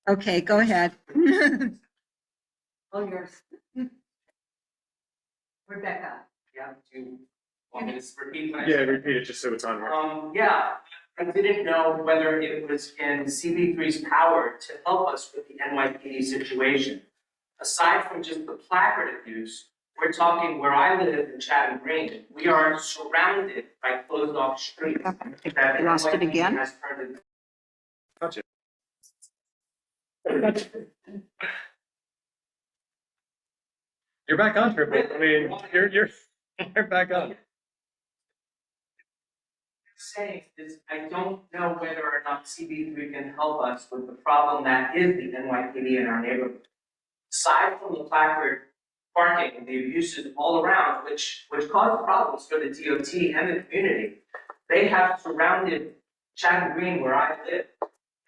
Okay, go ahead. All yours. Rebecca. Yeah, do you want me to repeat what I Yeah, said? repeat it just so it's on here. Yeah, I didn't know whether it was in CB3's power to help us with the NYPD situation. Aside from just the placard abuse, we're talking where I live in Chatham Green, we are surrounded by closed off streets. that the Lost it NYPD again? has turned into. Touch it. You're back on, Triple. I mean, you're back on. Saying is, I don't know whether or not CB3 can help us with the problem that is the NYPD in our neighborhood. Aside from the placard parking and the abuses all around, which cause problems for the DOT and the community, they have surrounded Chatham Green where I live,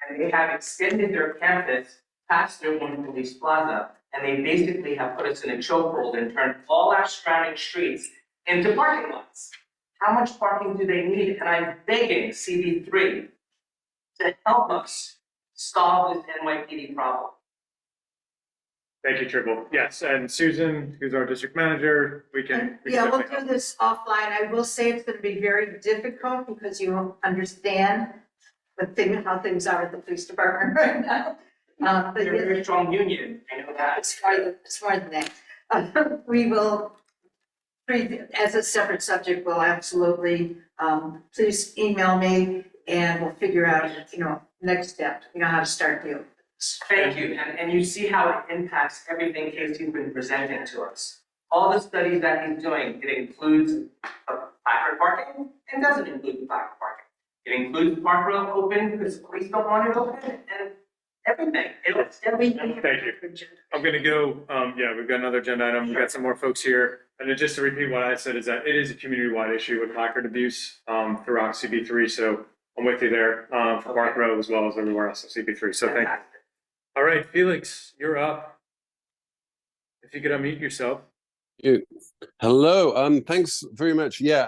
and they have extended their campus past their one police plaza, and they basically have put us in a chokehold and turned all our surrounding streets into parking lots. How much parking do they need? And I'm begging CB3 to help us solve this NYPD problem. Thank you, Triple. Yes, and Susan, who's our district manager, we can Yeah, we'll definitely do help. this offline. I will say it's gonna be very difficult because you don't understand how things are at the police department right now. But They're a very strong union, I know that. it's more than that. We will, as a separate subject, we'll absolutely, please email me and we'll figure out, next step, how to start dealing with this. Thank you, and you see how it impacts everything Casey's been presenting to us. All the studies that he's doing, it includes placard parking, and doesn't include the placard parking. It includes Park Road open because the police don't want it open, and everything. Thank you. I'm gonna go, yeah, we've got another agenda item, we've got some more folks here. And then just to repeat what I said is that it is a community-wide issue with placard abuse, throughout CB3, so I'm with you there, for Park Row as well as everywhere else in CB3, so thank you. All right, Felix, you're up. If you could unmute yourself. Hello, thanks very much. Yeah,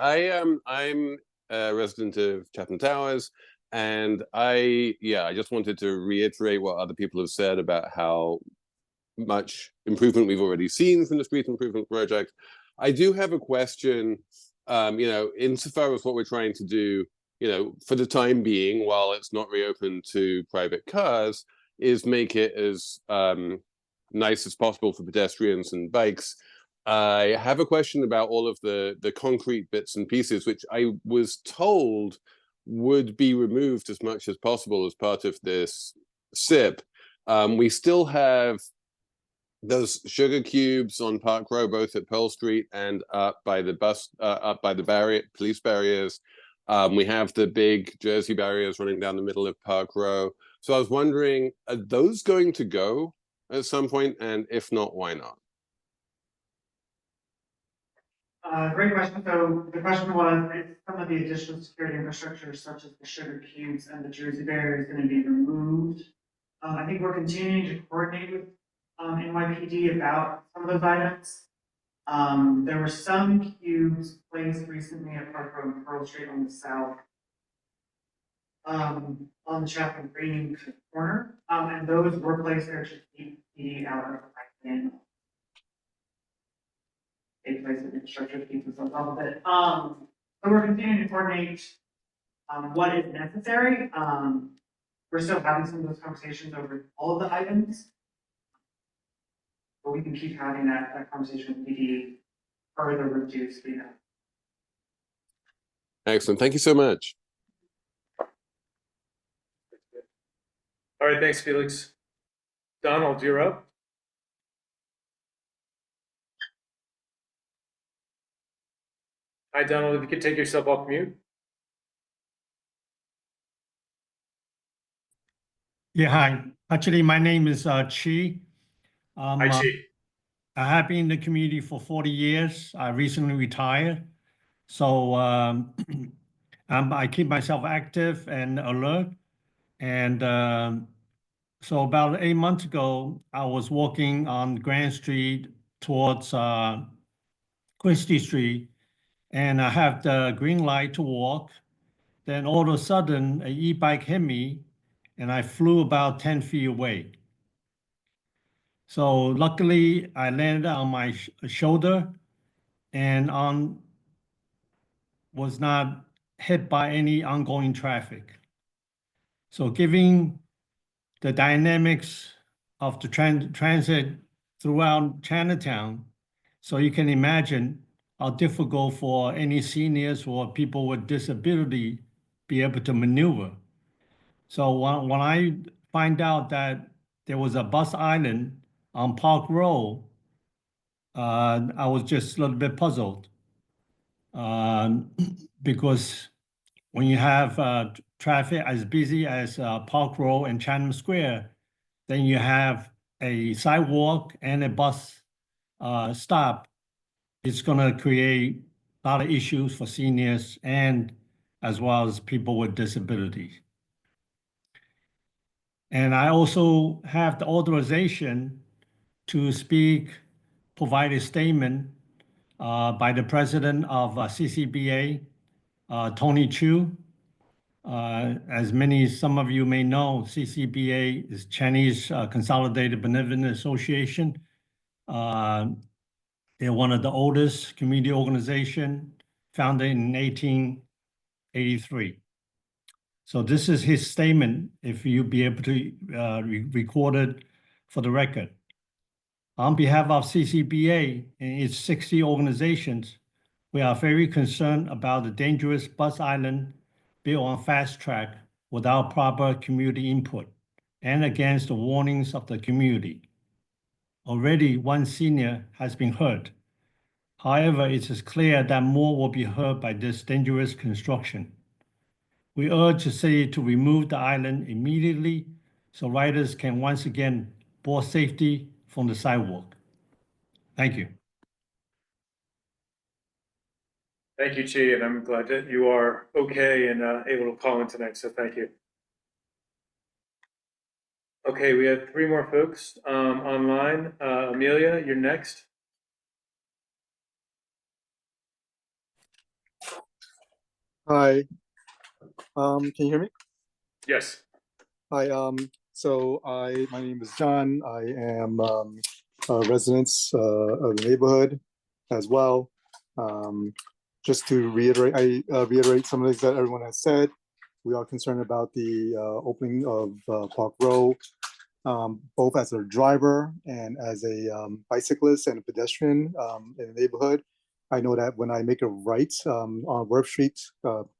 I'm a resident of Chatham Towers, and I just wanted to reiterate what other people have said about how much improvement we've already seen from the street improvement project. I do have a question, insofar as what we're trying to do, for the time being, while it's not reopened to private cars, is make it as nice as possible for pedestrians and bikes. I have a question about all of the concrete bits and pieces, which I was told would be removed as much as possible as part of this SIP. We still have those sugar cubes on Park Row, both at Pearl Street and up by the police barriers. We have the big Jersey barriers running down the middle of Park Row. So I was wondering, are those going to go at some point? And if not, why not? Great question. So the question was, if some of the additional security infrastructure, such as the sugar cubes and the Jersey barrier, is going to be removed. I think we're continuing to coordinate with NYPD about some of those items. There were some cubes placed recently at Park Road and Pearl Street on the south, on the Chatham Green corner, and those were placed there to keep PD out of the pipeline. A place of infrastructure to keep themselves off of it. So we're continuing to coordinate what is necessary. We're still having some of those conversations over all of the items. But we can keep having that conversation with PD, further reduce the. Excellent. Thank you so much. All right, thanks, Felix. Donald, you're up. Hi, Donald, if you could take yourself off mute. Yeah, hi. Actually, my name is Chi. Hi, Chi. I have been in the community for 40 years. I recently retired. So I keep myself active and alert. And so about 8 months ago, I was walking on Grand Street towards Christie Street, and I have the green light to walk. Then all of a sudden, an e-bike hit me, and I flew about 10 feet away. So luckily, I landed on my shoulder and was not hit by any ongoing traffic. So given the dynamics of the transit throughout Chinatown, so you can imagine how difficult for any seniors or people with disability be able to maneuver. So when I find out that there was a bus island on Park Row, I was just a little bit puzzled. Because when you have traffic as busy as Park Row and Chatham Square, then you have a sidewalk and a bus stop. It's going to create a lot of issues for seniors and as well as people with disabilities. And I also have the authorization to provide a statement by the president of CCBA, Tony Chu. As some of you may know, CCBA is Chinese Consolidated Benevolent Association. They're one of the oldest community organization, founded in 1883. So this is his statement, if you be able to record it for the record. On behalf of CCBA and its 60 organizations, we are very concerned about the dangerous bus island built on fast track without proper community input and against the warnings of the community. Already one senior has been hurt. However, it is clear that more will be hurt by this dangerous construction. We urge the city to remove the island immediately so riders can once again board safety from the sidewalk. Thank you. Thank you, Chi, and I'm glad that you are okay and able to call in tonight, so thank you. Okay, we have 3 more folks online. Amelia, you're next. Hi. Can you hear me? Yes. Hi. My name is John. I am a resident of the neighborhood as well. Just to reiterate, reiterate some of the things that everyone has said. We are concerned about the opening of Park Row, both as a driver and as a bicyclist and a pedestrian in the neighborhood. I know that when I make a right on Worth Street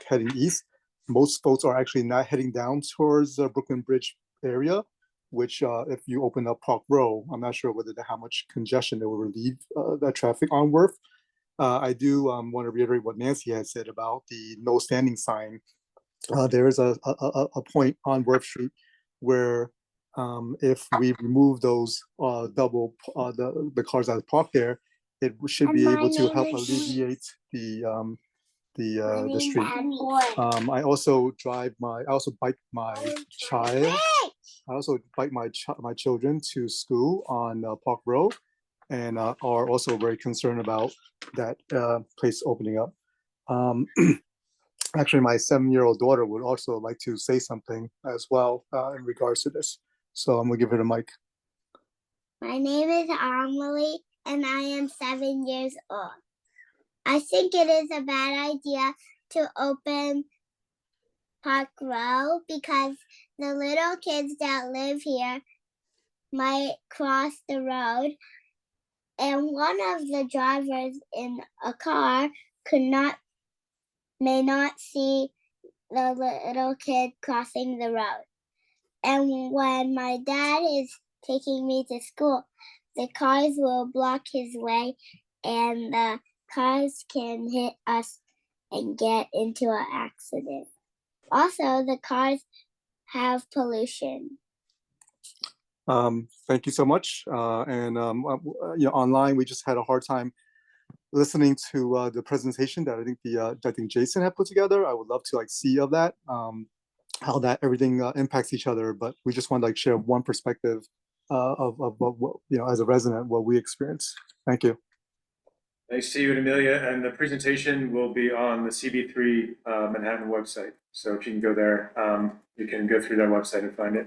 heading east, most folks are actually not heading down towards the Brooklyn Bridge area, which if you open up Park Row, I'm not sure how much congestion it will relieve that traffic on Worth. I do want to reiterate what Nancy has said about the no standing sign. There is a point on Worth Street where if we remove those the cars that are parked there, it should be able to help alleviate the street. I also bike my child. I also bike my children to school on Park Row, and are also very concerned about that place opening up. Actually, my 7-year-old daughter would also like to say something as well in regards to this. So I'm gonna give her the mic. My name is Amelie, and I am 7 years old. I think it is a bad idea to open Park Row because the little kids that live here might cross the road, and one of the drivers in a car may not see the little kid crossing the road. And when my dad is taking me to school, the cars will block his way and the cars can hit us and get into an accident. Also, the cars have pollution. Thank you so much. Online, we just had a hard time listening to the presentation that I think Jason had put together. I would love to see of that, how that everything impacts each other. But we just want to share one perspective of what, as a resident, what we experience. Thank you. Nice to see you, Amelia, and the presentation will be on the CB3 Manhattan website. So if you can go there, you can go through their website and find it.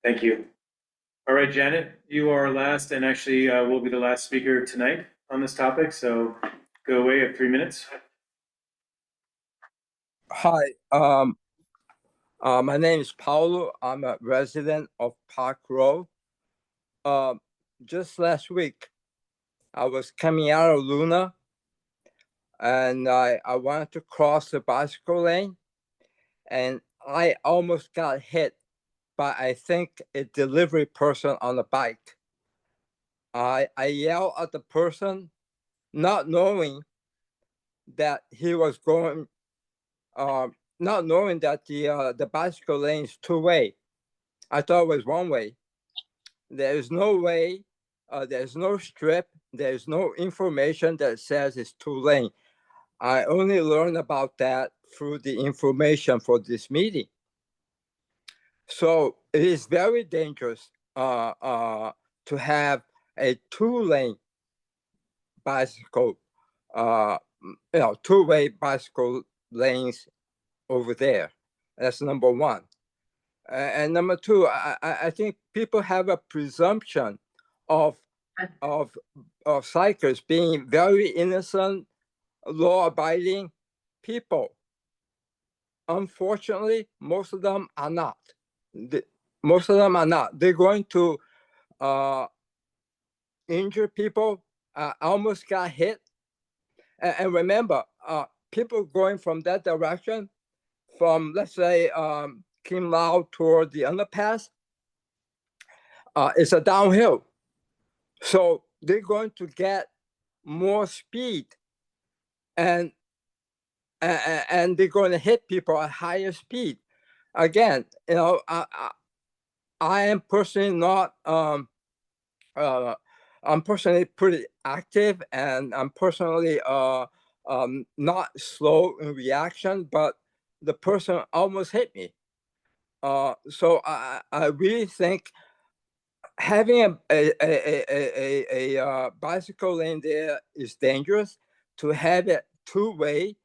Thank you. All right, Janet, you are last and actually will be the last speaker tonight on this topic. So go away at 3 minutes. Hi, my name is Paulo. I'm a resident of Park Row. Just last week, I was coming out of Luna and I wanted to cross the bicycle lane and I almost got hit by, I think, a delivery person on a bike. I yelled at the person, not knowing that he was going, not knowing that the bicycle lane is two-way. I thought it was one way. There's no way, there's no strip, there's no information that says it's two lane. I only learned about that through the information for this meeting. So it is very dangerous to have a two-lane bicycle, two-way bicycle lanes over there. That's number one. And number two, I think people have a presumption of cyclists being very innocent, law-abiding people. Unfortunately, most of them are not. Most of them are not. They're going to injure people. Almost got hit. And remember, people going from that direction, from let's say Kim Lau toward the underpass, it's a downhill. So they're going to get more speed and they're going to hit people at higher speed. Again, I am personally not, I'm personally pretty active and I'm personally not slow in reaction, but the person almost hit me. So I really think having a bicycle lane there is dangerous. To have it two-way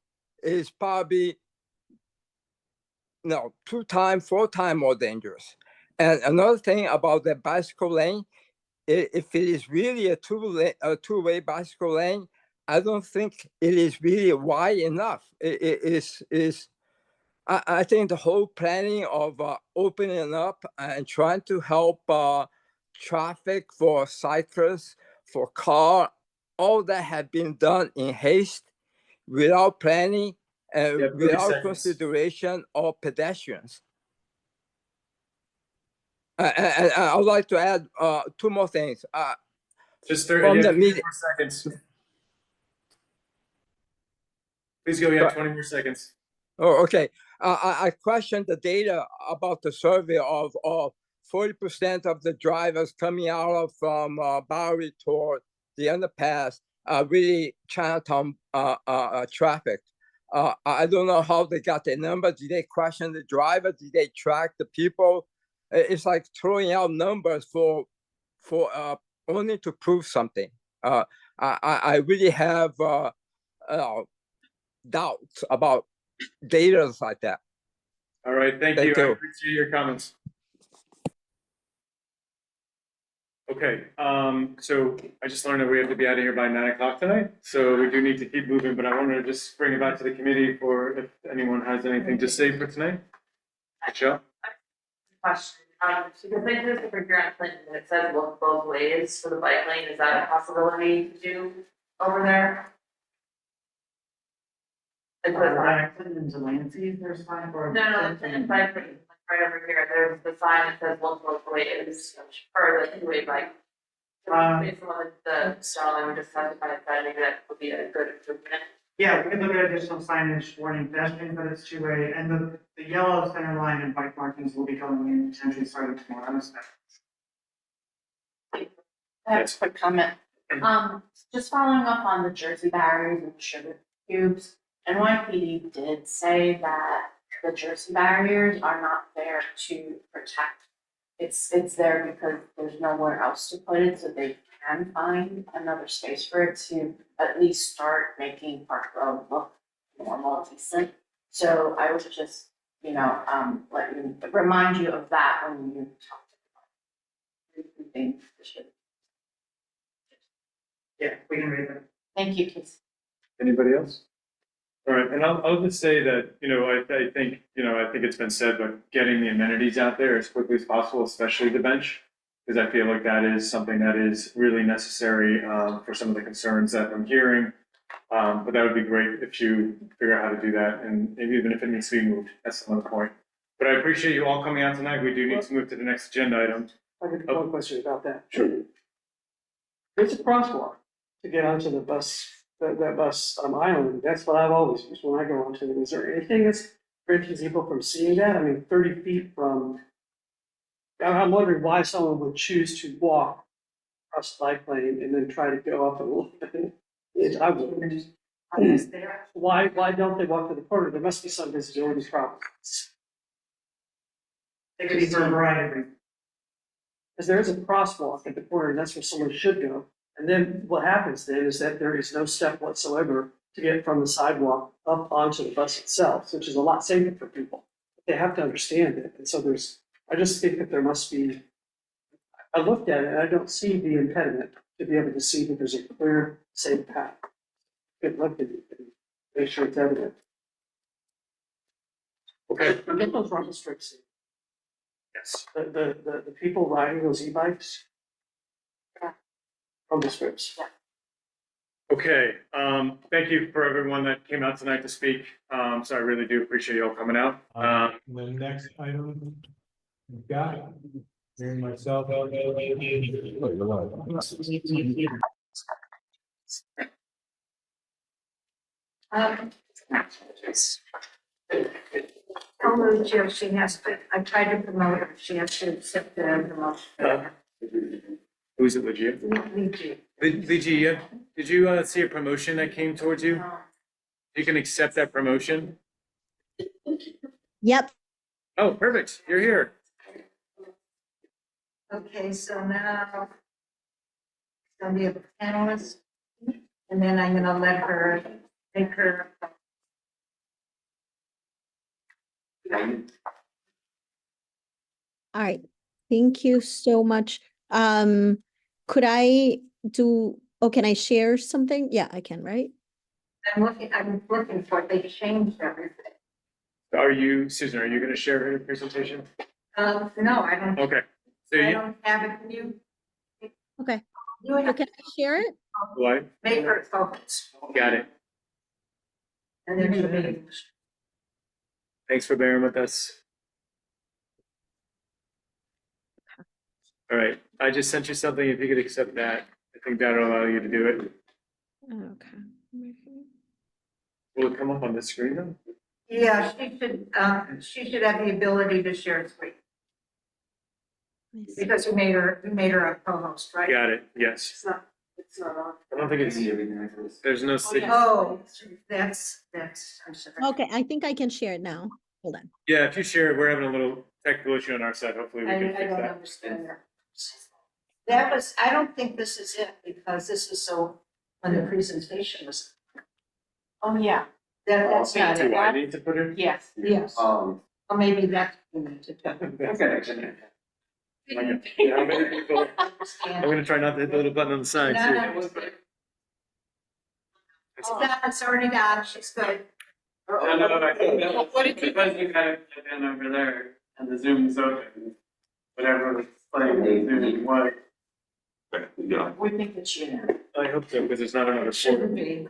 is probably 2 times, 4 times more dangerous. And another thing about the bicycle lane, if it is really a two-way bicycle lane, I don't think it is really wide enough. I think the whole planning of opening up and trying to help traffic for cyclists, for car, all that had been done in haste, without planning and without consideration of pedestrians. And I would like to add 2 more things. Just From 30 the more media- seconds. Please go, yeah, 20 more seconds. Oh, okay. I questioned the data about the survey of 40% of the drivers coming out from Bowery toward the underpass really Chinatown traffic. I don't know how they got the number. Did they question the driver? Did they track the people? It's like throwing out numbers for only to prove something. I really have doubts about data like that. All right, thank you. I appreciate your comments. Okay, so I just learned that we have to be out of here by 9 o'clock tonight, so we do need to keep moving, but I wanted to just bring it back to the committee for if anyone has anything to say for tonight. Michelle? Question, because they did it for Grant Clinton, and it says look both ways for the bike lane, is that a possibility to do over there? It says, Right, Clinton to Lansing, there's fine for. no, Clinton bike lane, right over here, there's the sign that says look both ways, for the two-way bike. Based on what the Starling we just testified, that maybe that would be a good improvement. Yeah, we could look at additional signage warning pedestrians that it's two-way, and the yellow center line and bike markings will be going in potentially starting tomorrow. I have a quick comment. Just following up on the Jersey barriers and sugar cubes, NYPD did say that the Jersey barriers are not there to protect. It's there because there's nowhere else to put it, so they can find another space for it to at least start making Park Road look normal, decent. So I would just, remind you of that when you talk to them. We think we should. Yeah, we can read that. Thank you, Casey. Anybody else? All right, and I'll just say that, I think, I think it's been said, but getting the amenities out there as quickly as possible, especially the bench, because I feel like that is something that is really necessary for some of the concerns that I'm hearing. But that would be great if you figure out how to do that, and maybe even if it needs to be moved, that's another point. But I appreciate you all coming out tonight. We do need to move to the next agenda item. I have one question about that. Sure. There's a crosswalk to get onto the bus, that bus island. That's what I've always used when I go onto it. Is there anything that's preventing people from seeing that? I mean, 30 feet from, I'm wondering why someone would choose to walk across the bike lane and then try to go up and look at it. I wouldn't. Why don't they walk to the corner? There must be some visibility problem. It could be for a variety of reasons. Because there is a crosswalk at the corner, and that's where someone should go. And then what happens then is that there is no step whatsoever to get from the sidewalk up onto the bus itself, which is a lot safer for people. They have to understand it. And so I just think that there must be, I looked at it and I don't see the impediment to be able to see that there's a clear, safe path. Good luck to you. Make sure it's evident. Okay. Get those rumble strips. Yes. The people riding those e-bikes. From the strips. Okay, thank you for everyone that came out tonight to speak. So I really do appreciate you all coming out. The next item, we've got, hearing myself. Hello, Jill, she has to, I tried to promote her, she has to accept the promotion. Who's it, Legia? Legia, did you see a promotion that came towards you? You can accept that promotion? Yep. Oh, perfect, you're here. Okay, so now it's gonna be a panelist, and then I'm gonna let her make her. All right. Thank you so much. Could I can I share something? Yeah, I can, right? I'm looking for it, they changed everything. Are you, Susan, are you gonna share her presentation? No, I don't. Okay, so I you, don't have it, you. Okay. You So have can I share it? what? make her focus, Got it. and then she'll be. Thanks for bearing with us. All right, I just sent you something, if you could accept that, I think that'll allow you to do it. Okay. Will it come up on the screen though? Yeah, she should have the ability to share screen, because you made her a co-host, right? Got it, yes. It's not on. I don't think it's, there's no signal. Oh, that's, I'm sorry. Okay, I think I can share it now. Hold on. Yeah, if you share it, we're having a little technical issue on our side, hopefully we I can fix don't that. understand that. That was, I don't think this is it, because this is so, when the presentation was, Oh, yeah, that's not Do I it. need to put it? yes. Yes, or maybe that's. what we need to do. Yeah, how many people, I'm gonna try not to hit the little button on the side No, too. no. It's already done, she's good. What did you? Because you kind of click in over there and the Zoom is open, whatever was playing, the Zoom was. We think it's you now. I hope so, because there's not another Shouldn't four. be.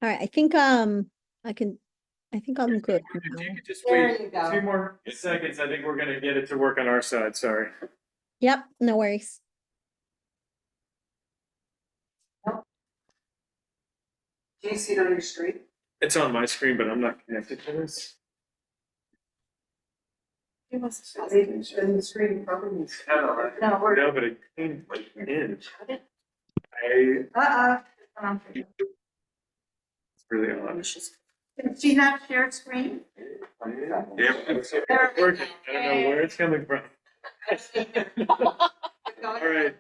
All right, I think I'm good now. Just There wait you go. 2 more seconds, I think we're gonna get it to work on our side, sorry. Yep, no worries. Do you see it on your screen? It's on my screen, but I'm not connected to this. You must have the screen probably. No, we're. No, but it came in. It's really odd. Did she not share screen? Yeah, it's working. I don't know where it's coming from. All right.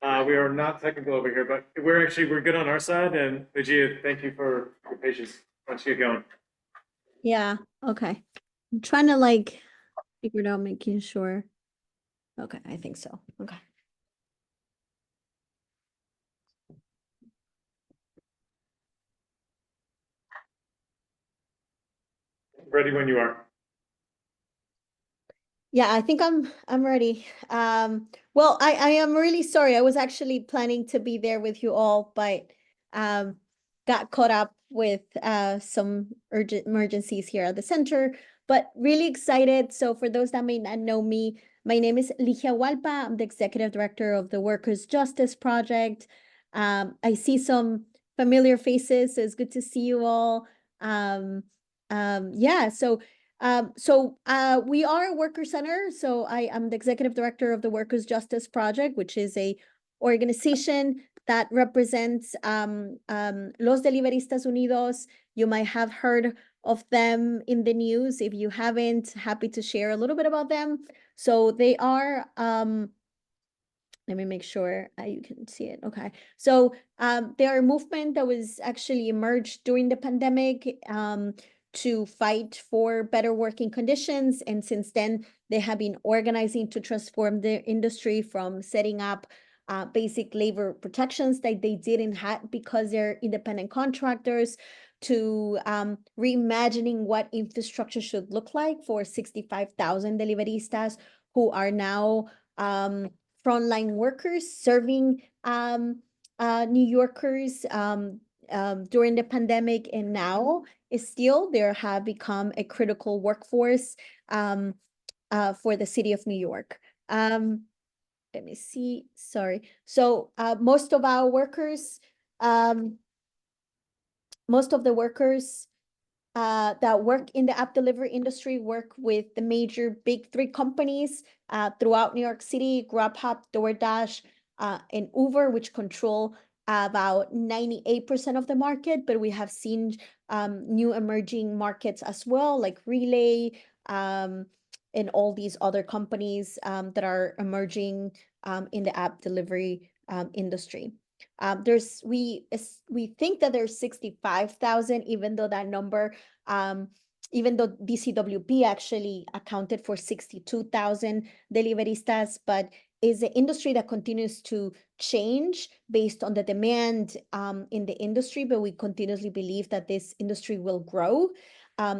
We are not technical over here, but we're good on our side, and Lucia, thank you for your patience. Why don't you get going? Yeah, okay. I'm trying to like figure it out, making sure. Okay, I think so. Okay. Ready when you are. Yeah, I think I'm ready. Well, I am really sorry. I was actually planning to be there with you all, but got caught up with some urgent emergencies here at the center, but really excited. So for those that may not know me, my name is Ligia Hualpa. I'm the executive director of the Workers' Justice Project. I see some familiar faces, so it's good to see you all. Yeah, so we are a worker center. So I am the executive director of the Workers' Justice Project, which is a organization that represents Los Deliveristas Unidos. You might have heard of them in the news. If you haven't, happy to share a little bit about them. So they are, let me make sure you can see it. Okay. So they are a movement that was actually emerged during the pandemic to fight for better working conditions. And since then, they have been organizing to transform the industry from setting up basic labor protections that they didn't have because they're independent contractors to reimagining what infrastructure should look like for 65,000 deliveristas who are now frontline workers serving New Yorkers during the pandemic, and now still there have become a critical workforce for the city of New York. Let me see, sorry. So most of the workers that work in the app delivery industry work with the major big three companies throughout New York City: Grubhub, DoorDash, and Uber, which control about 98% of the market. But we have seen new emerging markets as well, like Relay, and all these other companies that are emerging in the app delivery industry. We think that there's 65,000, even though that number, even though DCWP actually accounted for 62,000 deliveristas, but is the industry that continues to change based on the demand in the industry. But we continuously believe that this industry will grow,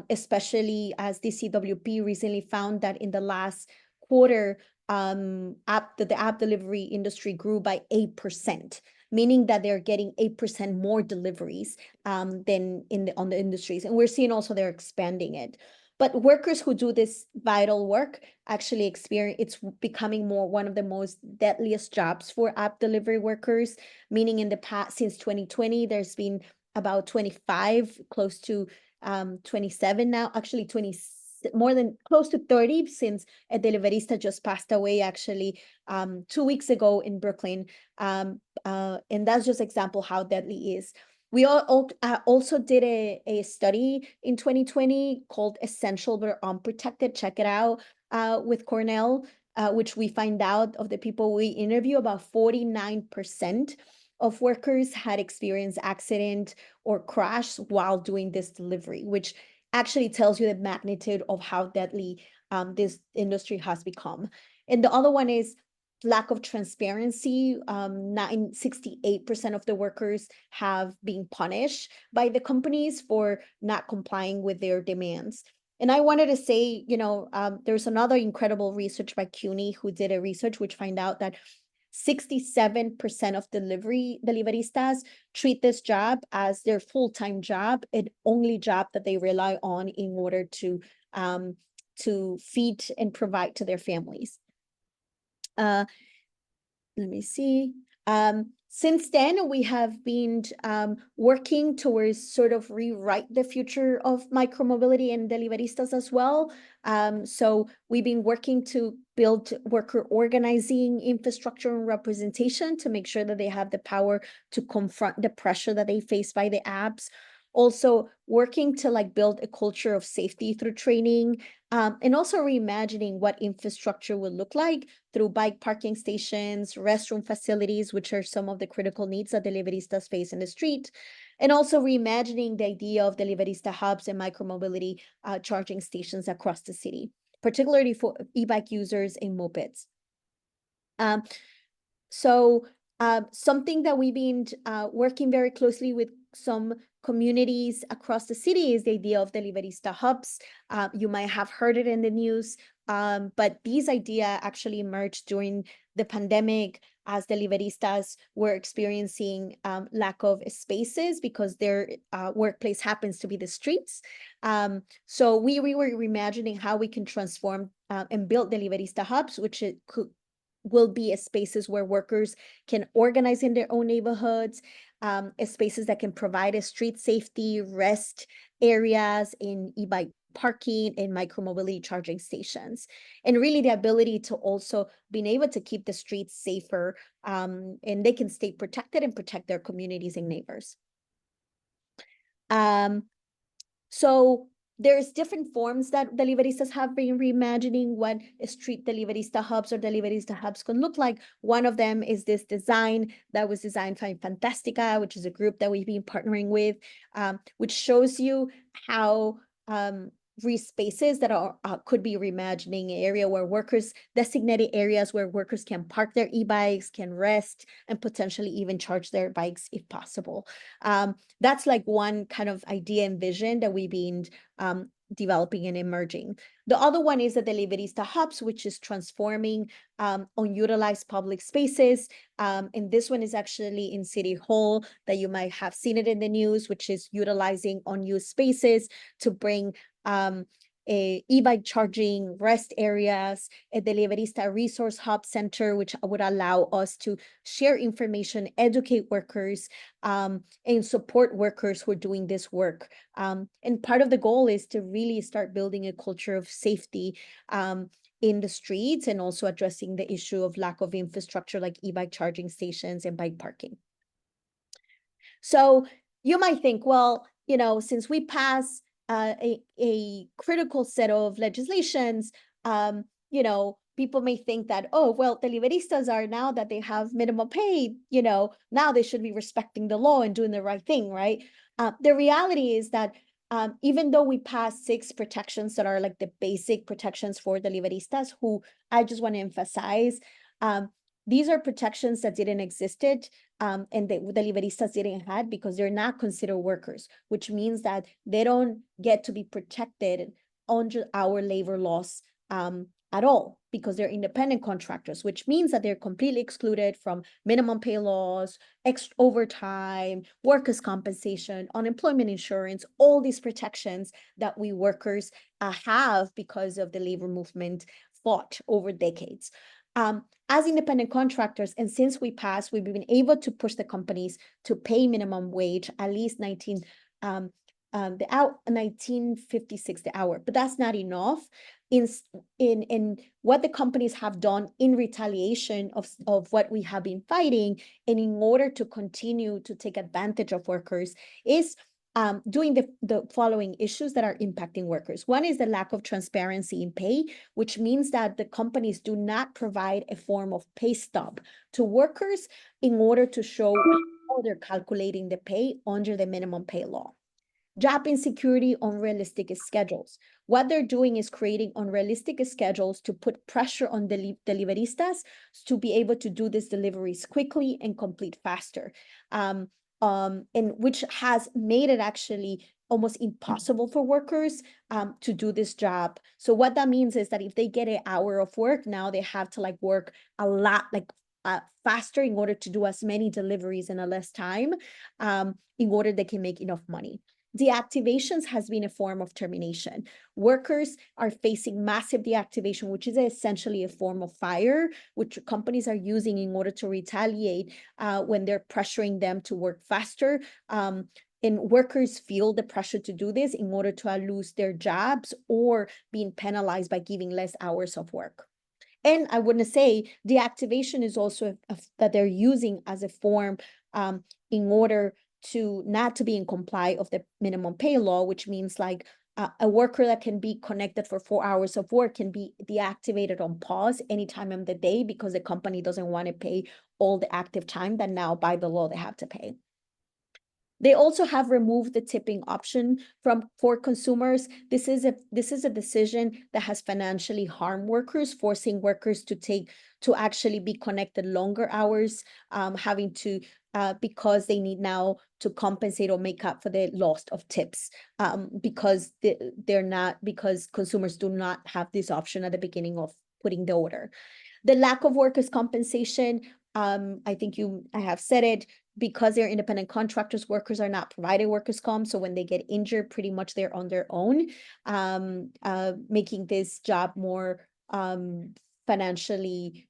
especially as DCWP recently found that in the last quarter, the app delivery industry grew by 8%. Meaning that they're getting 8% more deliveries than on the industries. And we're seeing also they're expanding it. But workers who do this vital work actually experience it's becoming one of the most deadliest jobs for app delivery workers, meaning in the past, since 2020, there's been about 25, close to 27 now, actually more than close to 30 since a deliverista just passed away actually 2 weeks ago in Brooklyn. And that's just example how deadly it is. We also did a study in 2020 called Essential But Unprotected. Check it out with Cornell, which we find out of the people we interview, about 49% of workers had experienced accident or crash while doing this delivery, which actually tells you the magnitude of how deadly this industry has become. And the other one is lack of transparency. 68% of the workers have been punished by the companies for not complying with their demands. And I wanted to say, there's another incredible research by CUNY who did a research which find out that 67% of deliveristas treat this job as their full-time job and only job that they rely on in order to feed and provide to their families. Let me see. Since then, we have been working towards sort of rewrite the future of micromobility and deliveristas as well. So we've been working to build worker organizing infrastructure and representation to make sure that they have the power to confront the pressure that they face by the apps. Also working to like build a culture of safety through training, and also reimagining what infrastructure would look like through bike parking stations, restroom facilities, which are some of the critical needs that deliveristas face in the street, and also reimagining the idea of deliverista hubs and micromobility charging stations across the city, particularly for e-bike users and mopeds. Something that we've been working very closely with some communities across the city is the idea of deliverista hubs. You might have heard it in the news, but these ideas actually emerged during the pandemic as deliveristas were experiencing lack of spaces because their workplace happens to be the streets. So we were reimagining how we can transform and build deliverista hubs, which will be spaces where workers can organize in their own neighborhoods, spaces that can provide a street safety, rest areas in e-bike parking and micromobility charging stations. And really the ability to also being able to keep the streets safer, and they can stay protected and protect their communities and neighbors. So there's different forms that deliveristas have been reimagining what street deliverista hubs or deliverista hubs can look like. One of them is this design that was designed by Fantastica, which is a group that we've been partnering with, which shows you how spaces that are could be reimagining an area where workers, designated areas where workers can park their e-bikes, can rest, and potentially even charge their bikes if possible. That's like one kind of idea and vision that we've been developing and emerging. The other one is the deliverista hubs, which is transforming unutilized public spaces. And this one is actually in City Hall that you might have seen it in the news, which is utilizing unused spaces to bring a e-bike charging rest areas, a deliverista resource hub center, which would allow us to share information, educate workers, and support workers who are doing this work. And part of the goal is to really start building a culture of safety in the streets, and also addressing the issue of lack of infrastructure like e-bike charging stations and bike parking. So you might think, well, you know, since we pass a critical set of legislations, you know, people may think that, oh, well, deliveristas are, now that they have minimum pay, you know, now they should be respecting the law and doing the right thing, right? The reality is that even though we passed 6 protections that are like the basic protections for deliveristas, who I just want to emphasize, these are protections that didn't existed, and the deliveristas didn't have, because they're not considered workers, which means that they don't get to be protected under our labor laws at all, because they're independent contractors, which means that they're completely excluded from minimum pay laws, overtime, workers' compensation, unemployment insurance, all these protections that we workers have because of the labor movement fought over decades. As independent contractors, and since we've been able to push the companies to pay minimum wage, at least 1956 the hour, but that's not enough. In what the companies have done in retaliation of what we have been fighting, and in order to continue to take advantage of workers, is doing the following issues that are impacting workers. One is the lack of transparency in pay, which means that the companies do not provide a form of pay stub to workers in order to show how they're calculating the pay under the minimum pay law. Job insecurity, unrealistic schedules. What they're doing is creating unrealistic schedules to put pressure on deliveristas to be able to do these deliveries quickly and complete faster. And which has made it actually almost impossible for workers to do this job. So what that means is that if they get an hour of work, now they have to like work a lot, like faster, in order to do as many deliveries in a less time, in order they can make enough money. Deactivations has been a form of termination. Workers are facing massive deactivation, which is essentially a form of fire, which companies are using in order to retaliate when they're pressuring them to work faster. And workers feel the pressure to do this in order to lose their jobs or being penalized by giving less hours of work. And I wouldn't say deactivation is also that they're using as a form in order to not to be in comply of the minimum pay law, which means like a worker that can be connected for 4 hours of work can be deactivated on pause any time of the day because the company doesn't want to pay all the active time that now by the law they have to pay. They also have removed the tipping option for consumers. This is a decision that has financially harmed workers, forcing workers to actually be connected longer hours, having to because they need now to compensate or make up for the loss of tips, because because consumers do not have this option at the beginning of putting the order. The lack of workers' compensation, I think I have said it, because they're independent contractors, workers are not provided workers' comp. So when they get injured, pretty much they're on their own, making this job more financially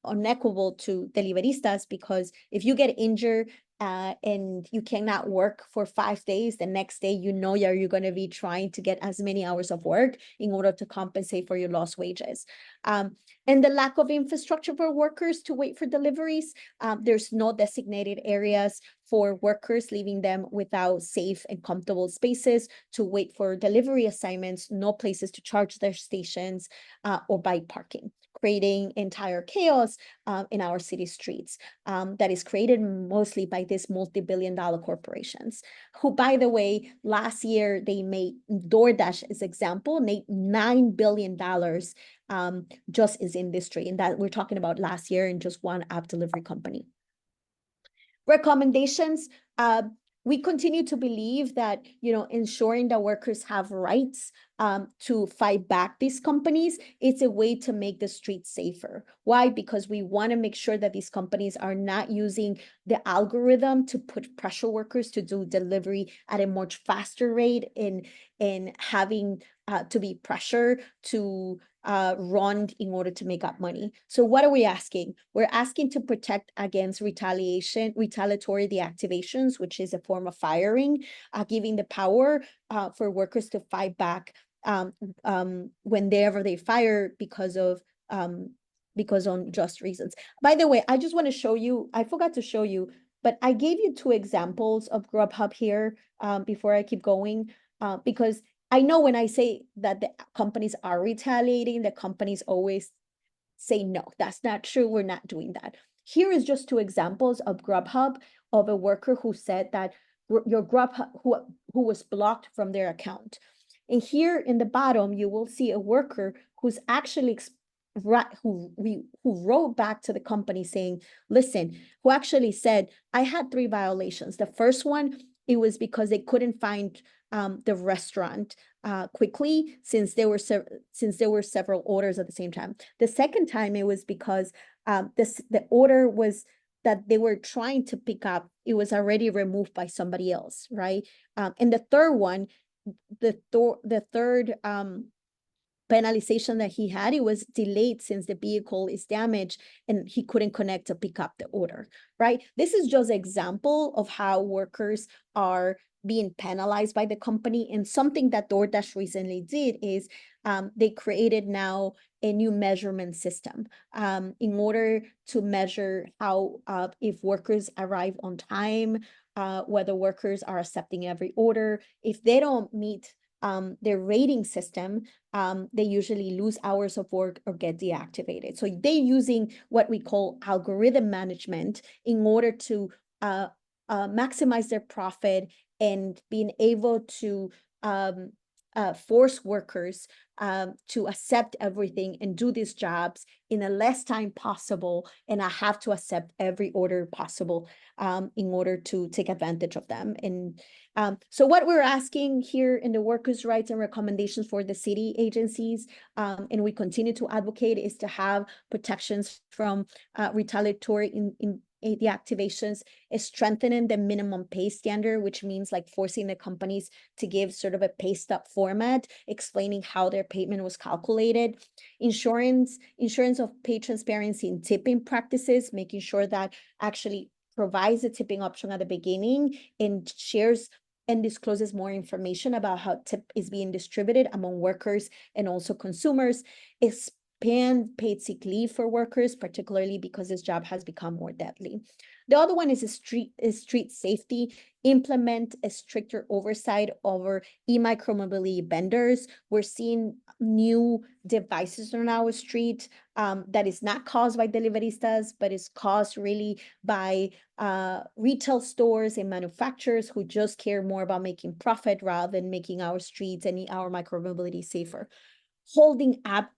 unequitable to deliveristas, because if you get injured and you cannot work for 5 days, the next day you're going to be trying to get as many hours of work in order to compensate for your lost wages. And the lack of infrastructure for workers to wait for deliveries. There's no designated areas for workers, leaving them without safe and comfortable spaces to wait for delivery assignments, no places to charge their stations or buy parking, creating entire chaos in our city streets that is created mostly by these multi-billion-dollar corporations, who, by the way, last year they made DoorDash as example, made $9 billion just as industry, and that we're talking about last year in just one app delivery company. Recommendations. We continue to believe that, ensuring that workers have rights to fight back these companies, it's a way to make the streets safer. Why? Because we want to make sure that these companies are not using the algorithm to put pressure workers to do delivery at a much faster rate in having to be pressured to run in order to make up money. So what are we asking? We're asking to protect against retaliatory deactivations, which is a form of firing, giving the power for workers to fight back whenever they fire because on just reasons. By the way, I just want to show you, I forgot to show you, but I gave you 2 examples of Grubhub here before I keep going, because I know when I say that the companies are retaliating, the companies always say, no, that's not true. We're not doing that. Here is just 2 examples of Grubhub, of a worker who said that your Grubhub, who was blocked from their account. And here in the bottom, you will see a worker who's actually who wrote back to the company saying, listen, who actually said, I had 3 violations. The first one, it was because they couldn't find the restaurant quickly since there were several orders at the same time. The second time, it was because the order was that they were trying to pick up, it was already removed by somebody else, right? And the third one, the third penalization that he had, it was delayed since the vehicle is damaged and he couldn't connect to pick up the order, right? This is just an example of how workers are being penalized by the company. And something that DoorDash recently did is they created now a new measurement system in order to measure how if workers arrive on time, whether workers are accepting every order. If they don't meet their rating system, they usually lose hours of work or get deactivated. So they're using what we call algorithm management in order to maximize their profit and being able to force workers to accept everything and do these jobs in the less time possible, and I have to accept every order possible in order to take advantage of them. And so what we're asking here in the workers' rights and recommendations for the city agencies, and we continue to advocate, is to have protections from retaliatory in the activations, is strengthening the minimum pay standard, which means like forcing the companies to give sort of a pay stub format, explaining how their payment was calculated. Insurance of pay transparency in tipping practices, making sure that actually provides a tipping option at the beginning and shares and discloses more information about how tip is being distributed among workers and also consumers. Is ban paid sick leave for workers, particularly because this job has become more deadly. The other one is street safety, implement a stricter oversight over e-micromobility vendors. We're seeing new devices on our street that is not caused by deliveristas, but is caused really by retail stores and manufacturers who just care more about making profit rather than making our streets and our micromobility safer. Holding app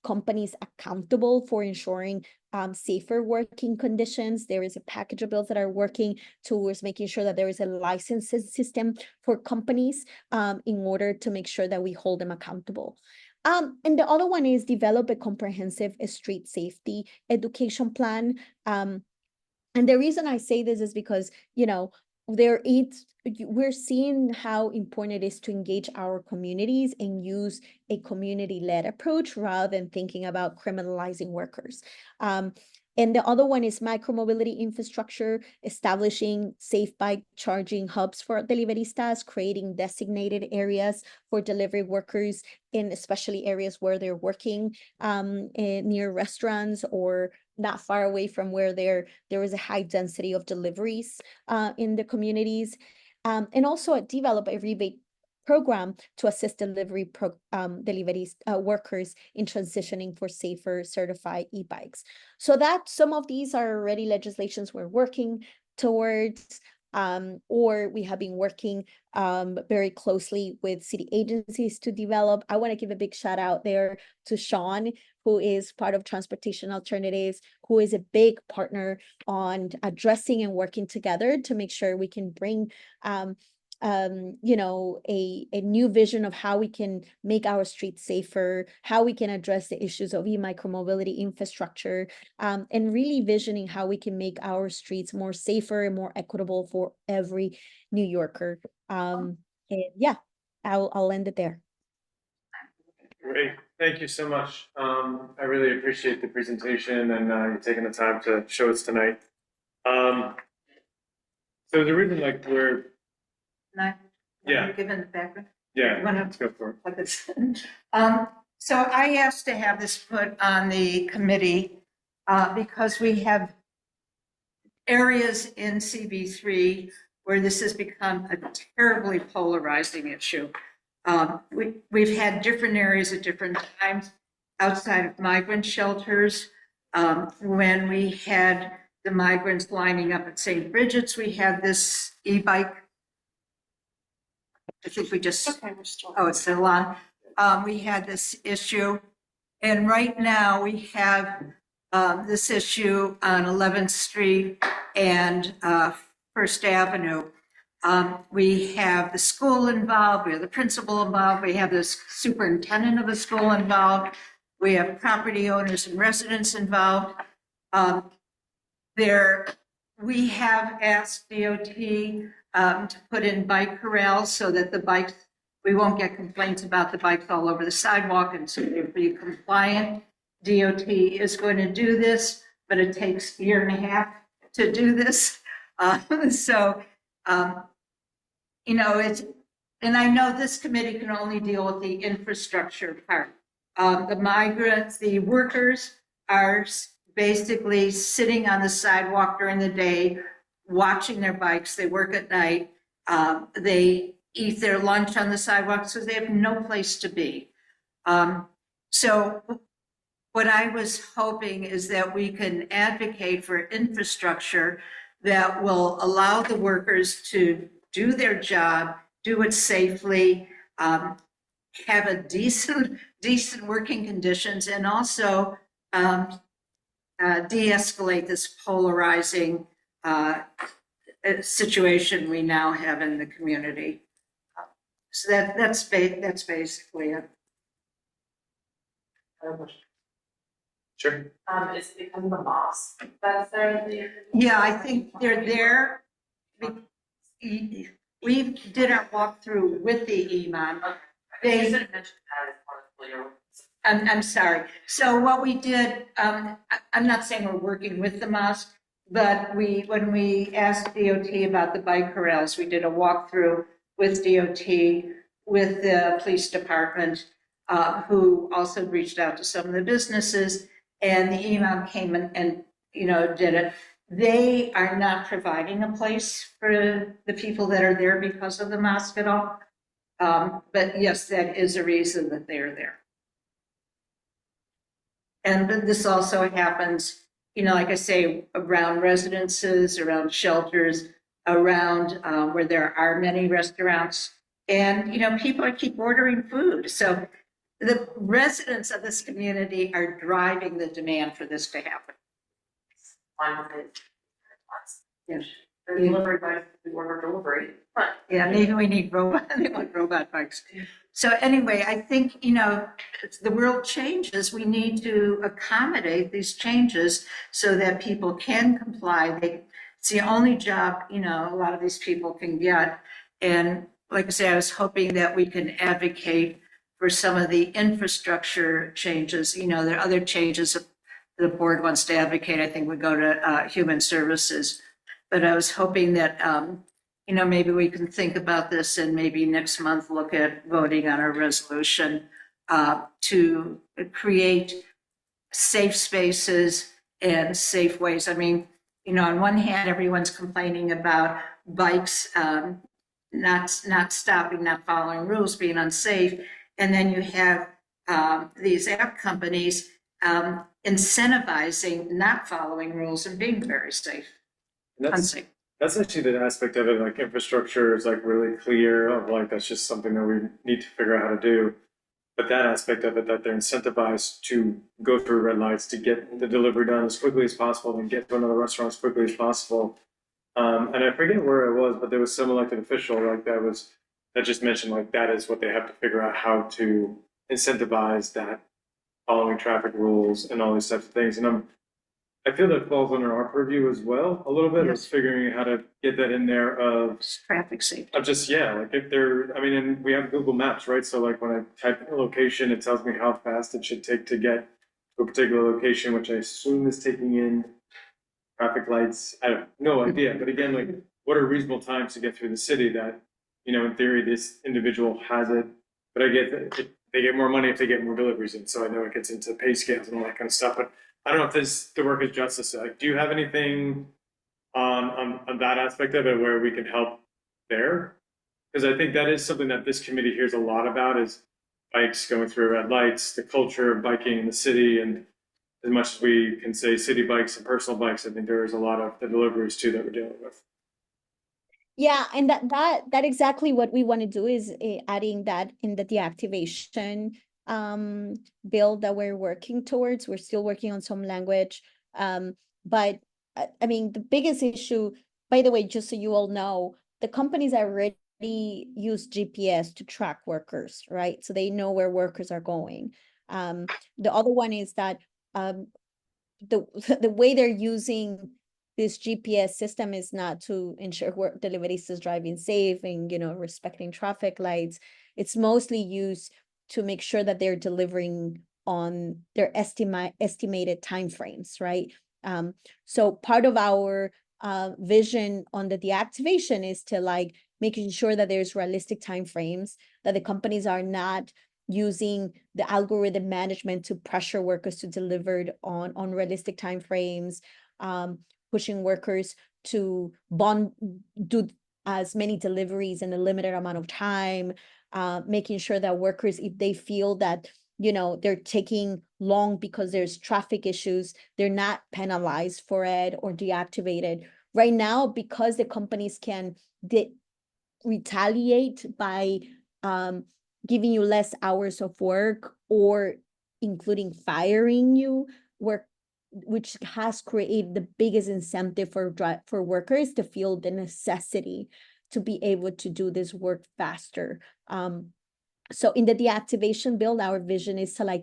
companies accountable for ensuring safer working conditions. There is a package of bills that are working towards making sure that there is a licensing system for companies in order to make sure that we hold them accountable. And the other one is develop a comprehensive street safety education plan. And the reason I say this is because, you know, we're seeing how important it is to engage our communities and use a community-led approach rather than thinking about criminalizing workers. And the other one is micromobility infrastructure, establishing safe bike charging hubs for deliveristas, creating designated areas for delivery workers in especially areas where they're working near restaurants or not far away from where there is a high density of deliveries in the communities. And also develop a rebate program to assist delivery workers in transitioning for safer certified e-bikes. So that some of these are already legislations we're working towards, or we have been working very closely with city agencies to develop. I want to give a big shout out there to Sean, who is part of Transportation Alternatives, who is a big partner on addressing and working together to make sure we can bring you know, a new vision of how we can make our streets safer, how we can address the issues of e-micromobility infrastructure, and really visioning how we can make our streets more safer and more equitable for every New Yorker. And yeah, I'll end it there. Great, thank you so much. I really appreciate the presentation and you taking the time to show us tonight. So the reason like we're yeah. Given the background. Yeah, You wanna- let's go for it. Like this. So I asked to have this put on the committee because we have areas in CB3 where this has become a terribly polarizing issue. We've had different areas at different times outside of migrant shelters. When we had the migrants lining up at St. Bridget's, we had this e-bike. I think we just, Okay, we're still. oh, it's still on. We had this issue. And right now we have this issue on 11th Street and First Avenue. We have the school involved, we have the principal involved, we have the superintendent of the school involved, we have property owners and residents involved. We have asked DOT to put in bike corrals so that the bikes, we won't get complaints about the bikes all over the sidewalk, and so they'll be compliant. DOT is going to do this, but it takes a year and a half to do this. You know, and I know this committee can only deal with the infrastructure part. The migrants, the workers are basically sitting on the sidewalk during the day, watching their bikes. They work at night. They eat their lunch on the sidewalk, so they have no place to be. So what I was hoping is that we can advocate for infrastructure that will allow the workers to do their job, do it safely, have a decent working conditions, and also de-escalate this polarizing situation we now have in the community. So that's basically it. Sure. Is it because of the mosque that's there? Yeah, I think they're there. We did our walkthrough with the imam. You didn't mention that as part of the I'm sorry. So what we did, I'm not saying we're working with the mosque, but when we asked DOT about the bike corrals, we did a walkthrough with DOT, with the police department. who also reached out to some of the businesses, and the email came and did it. They are not providing a place for the people that are there because of the mosque at all. But yes, that is a reason that they're there. And this also happens, like I say, around residences, around shelters, around where there are many restaurants. And, people keep ordering food. So the residents of this community are driving the demand for this to happen. Yes. Delivery by, we order delivery, but. Yeah, maybe we need robot bikes. So anyway, I think, as the world changes, we need to accommodate these changes so that people can comply. It's the only job, a lot of these people can get. And like I say, I was hoping that we can advocate for some of the infrastructure changes. There are other changes that the board wants to advocate. I think we go to Human Services. But I was hoping that, maybe we can think about this and maybe next month look at voting on a resolution to create safe spaces and safe ways. I mean, on one hand, everyone's complaining about bikes not stopping, not following rules, being unsafe. And then you have these app companies incentivizing not following rules and being very safe. Unsafe. That's actually the aspect of it, like infrastructure is like really clear of like, that's just something that we need to figure out how to do. But that aspect of it, that they're incentivized to go through red lights to get the delivery done as quickly as possible and get to another restaurant as quickly as possible. And I forget where it was, but there was some elected official like that just mentioned like that is what they have to figure out, how to incentivize that following traffic rules and all these types of things. And I feel that falls under our purview as well, a little bit, Yes. is figuring how to get that in there of Traffic safety. like if they're, and we have Google Maps, right? So like when I type in a location, it tells me how fast it should take to get to a particular location, which I assume is taking in traffic lights. I have no idea. But again, like what are reasonable times to get through the city that, in theory, this individual has it. But I get that they get more money if they get more deliveries in. So I know it gets into pay scales and all that kind of stuff. But I don't know if the work is justice. Like, do you have anything on that aspect of it where we can help there? Because I think that is something that this committee hears a lot about is bikes going through red lights, the culture of biking in the city. And as much as we can say city bikes and personal bikes, I think there is a lot of the deliveries too that we're dealing with. Yeah, and that exactly what we want to do is adding that in the deactivation bill that we're working towards. We're still working on some language. But I mean, the biggest issue, by the way, just so you all know, the companies already use GPS to track workers, right? So they know where workers are going. The other one is that the way they're using this GPS system is not to ensure deliveries is driving safe and, respecting traffic lights. It's mostly used to make sure that they're delivering on their estimated timeframes, right? So part of our vision on the deactivation is to making sure that there's realistic timeframes, that the companies are not using the algorithm management to pressure workers to deliver on realistic timeframes, pushing workers to do as many deliveries in a limited amount of time, making sure that workers, if they feel that, they're taking long because there's traffic issues, they're not penalized for it or deactivated. Right now, because the companies can retaliate by giving you less hours of work or including firing you, which has created the biggest incentive for workers to feel the necessity to be able to do this work faster. So in the deactivation bill, our vision is to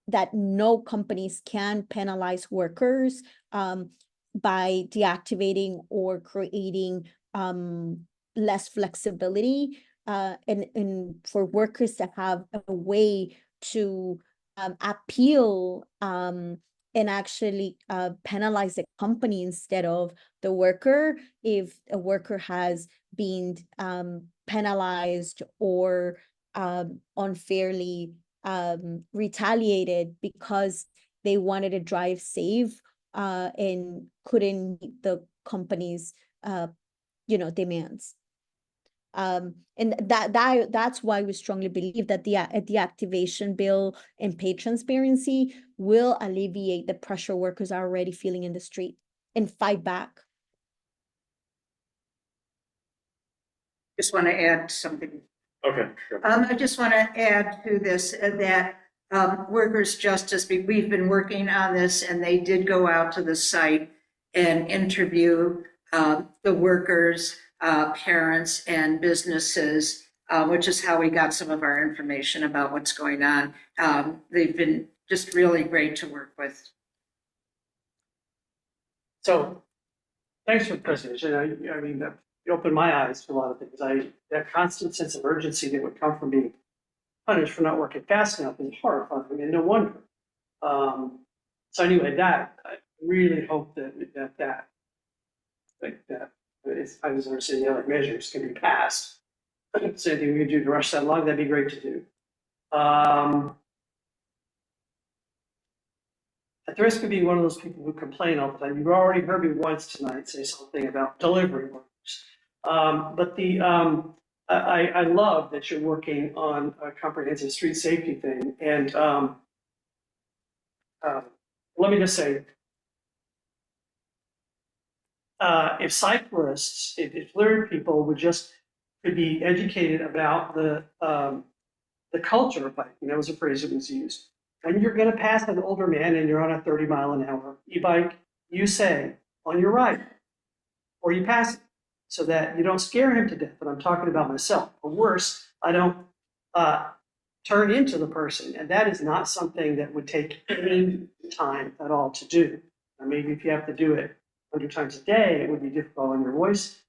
that no companies can penalize workers by deactivating or creating less flexibility and for workers to have a way to appeal and actually penalize the company instead of the worker if a worker has been penalized or unfairly retaliated because they wanted to drive safe and couldn't meet the company's demands. And that's why we strongly believe that the activation bill and pay transparency will alleviate the pressure workers are already feeling in the street and fight back. Just want to add something. Okay, sure. I just want to add to this that Workers Justice, we've been working on this, and they did go out to the site and interview the workers, parents, and businesses, which is how we got some of our information about what's going on. They've been just really great to work with. So, thanks for the presentation. I mean, that opened my eyes to a lot of things. That constant sense of urgency that would come from being punished for not working fast enough is horrifying, and no wonder. So anyway, I really hope that if I was understanding the other measures can be passed. So anything we could do to rush that along, that'd be great to do. At the risk of being one of those people who complain all the time, you've already heard me once tonight say something about delivery workers. But I love that you're working on a comprehensive street safety thing. And let me just say, if cyclists, if lyric people could be educated about the culture of biking, that was a phrase that was used. When you're going to pass an older man and you're on a 30-mile-an-hour e-bike, you say on your right, or you pass it, so that you don't scare him to death. But I'm talking about myself. Or worse, I don't turn into the person, and that is not something that would take any time at all to do. Or maybe if you have to do it 100 times a day, it would be difficult on your voice,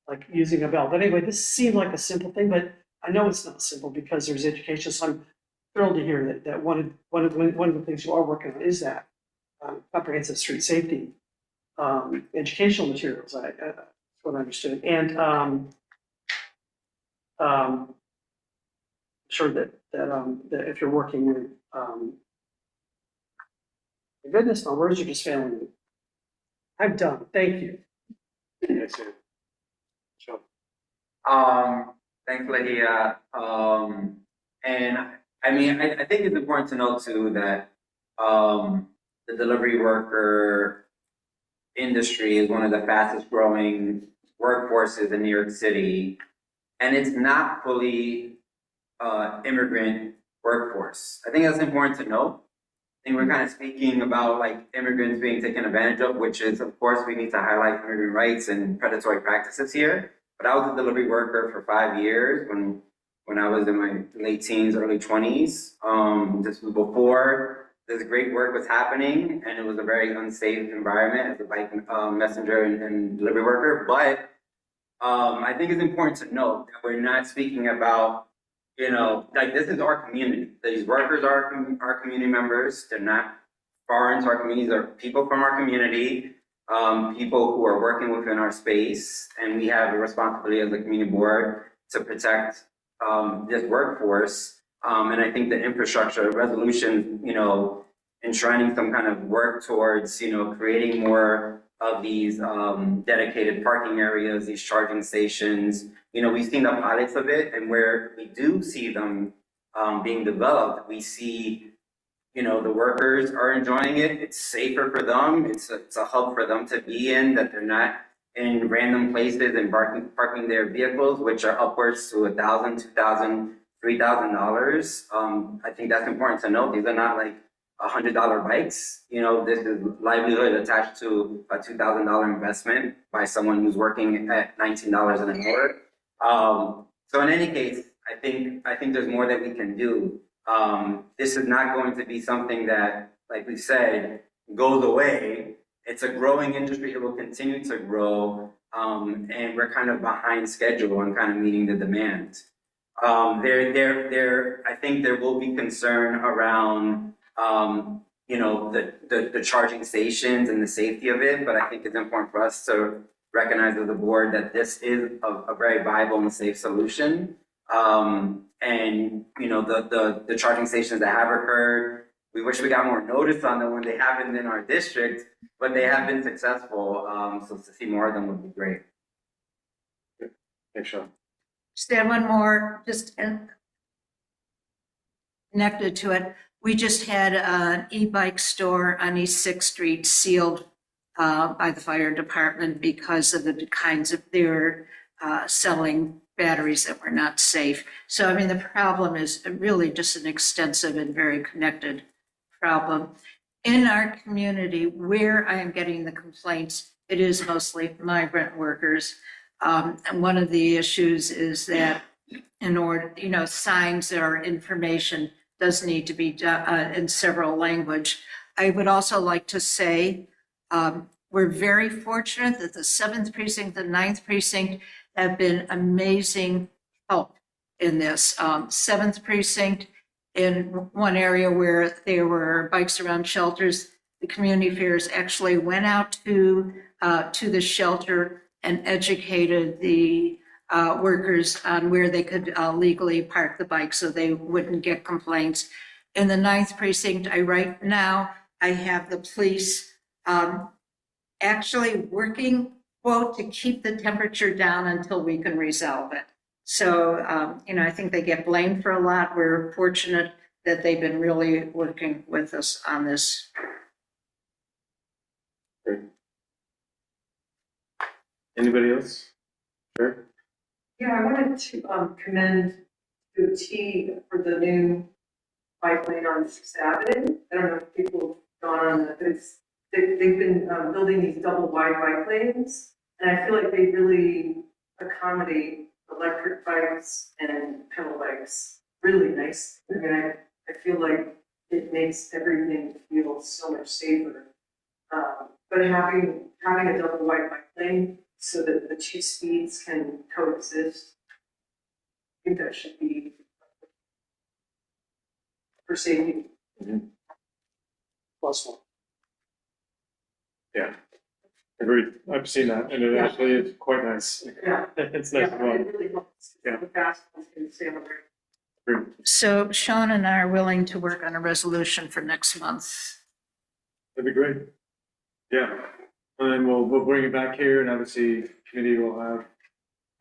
like using a bell. But anyway, this seemed like a simple thing, but I know it's not simple because there's education. So I'm thrilled to hear that one of the things you are working on is that comprehensive street safety educational materials. That's what I understood, and sure that if you're working with goodness, my words are just failing me. I'm done. Thank you. Yes, sir. Sure. Thanks, Lahia. And I mean, I think it's important to note too that the delivery worker industry is one of the fastest growing workforces in New York City, and it's not fully immigrant workforce. I think that's important to note. I think we're kind of speaking about like immigrants being taken advantage of, which is, of course, we need to highlight immigrant rights and predatory practices here. But I was a delivery worker for 5 years when I was in my late teens, early 20s. This was before this great work was happening, and it was a very unsafe environment as a bike messenger and delivery worker. But I think it's important to note that we're not speaking about, like this is our community. These workers are our community members. They're not foreign to our communities. They're people from our community, people who are working within our space, and we have a responsibility as a community board to protect this workforce. And I think the infrastructure resolution, enshrining some kind of work towards, creating more of these dedicated parking areas, these charging stations. We've seen the pilots of it, and where we do see them being developed, we see, the workers are enjoying it. It's safer for them. It's a hub for them to be in, that they're not in random places and parking their vehicles, which are upwards to $1,000, $2,000, $3,000. I think that's important to note. These are not like $100 bikes. This is livelihood attached to a $2,000 investment by someone who's working at $19 an hour. So in any case, I think there's more that we can do. This is not going to be something that, like we said, goes away. It's a growing industry. It will continue to grow, and we're kind of behind schedule on kind of meeting the demand. I think there will be concern around, the charging stations and the safety of it, but I think it's important for us to recognize as a board that this is a very viable and safe solution. And, you know, the charging stations that have occurred, we wish we got more notice on them when they happened in our district, but they have been successful. So to see more of them would be great. Thanks, Sean. Just add one more, just connected to it. We just had an e-bike store on East Sixth Street sealed by the fire department because of the kinds of, they were selling batteries that were not safe. So, I mean, the problem is really just an extensive and very connected problem. In our community, where I am getting the complaints, it is mostly migrant workers. And one of the issues is that in order, you know, signs or information does need to be done in several language. I would also like to say, we're very fortunate that the 7th precinct, the 9th precinct have been amazing help in this. 7th precinct, in one area where there were bikes around shelters, the community fairs actually went out to the shelter and educated the workers on where they could legally park the bike so they wouldn't get complaints. In the 9th precinct, right now, I have the police actually working, quote, to keep the temperature down until we can resolve it. So, you know, I think they get blamed for a lot. We're fortunate that they've been really working with us on this. Great. Anybody else? Sure. Yeah, I wanted to commend T for the new bike lane on Sixth Avenue. I don't know if people have gone on that, but they've been building these double wide bike lanes, and I feel like they really accommodate electric bikes and pedal bikes really nice. I mean, I feel like it makes everything feel so much safer. But having a double wide bike lane so that the two speeds can coexist, I think that should be for safety. Plus one. Yeah. Agreed. I've seen that and it Yeah. actually is quite nice. Yeah. It's nice. Yeah, and fun. it really helps. Yeah. The fast ones can stay on the road. Agreed. So Sean and I are willing to work on a resolution for next month. That'd be great. Yeah. And then we'll bring it back here and obviously committee will have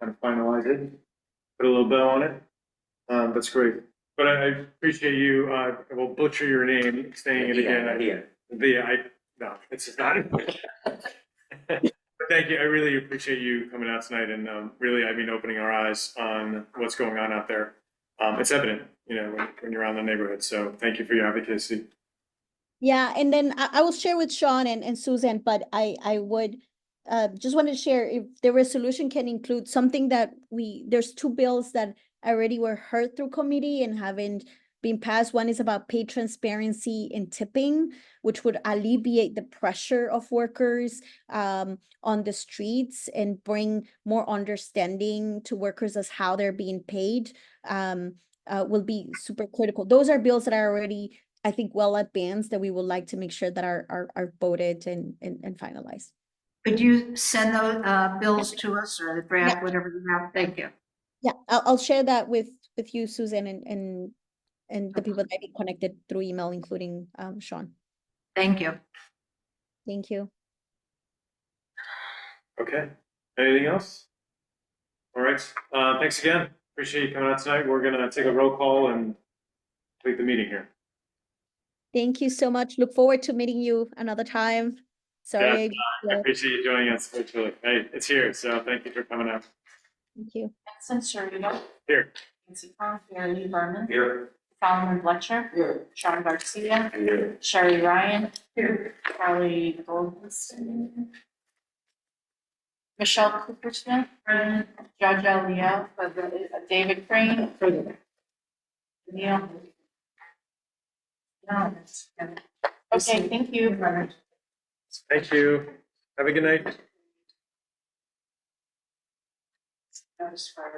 kind of finalize it, put a little bow on it. That's great. But I appreciate you, I will butcher your name, saying it again. No, it's just not. But thank you. I really appreciate you coming out tonight and really, I mean, opening our eyes on what's going on out there. It's evident, you know, when you're around the neighborhood. So thank you for your advocacy. Yeah, and then I will share with Sean and Susan, but I would just wanted to share if the resolution can include something that there's 2 bills that already were heard through committee and haven't been passed. One is about pay transparency in tipping, which would alleviate the pressure of workers on the streets and bring more understanding to workers as how they're being paid, will be super critical. Those are bills that are already, I think, well advanced that we would like to make sure that are voted and finalized. Could you send those bills to us or the draft, whatever you have? Thank you. Yeah, I'll share that with you, Susan, and the people that be connected through email, including Sean. Thank you. Thank you. Okay. Anything else? All right. Thanks again. Appreciate you coming out tonight. We're gonna take a roll call and complete the meeting here. Thank you so much. Look forward to meeting you another time. Sorry. I appreciate you joining us virtually. Hey, it's here, so thank you for coming out. Thank you. Vincent Sereno. Here. Nancy Kong, Gary Berman. Here. Solomon Fletcher. Here. Sean Garcia. Here. Sherry Ryan. Here. Kelly Goldston. Michelle Coopersmith. Judge Leo. David Crane. Neil. No. Okay, thank you. Thank you. Have a good night. That was for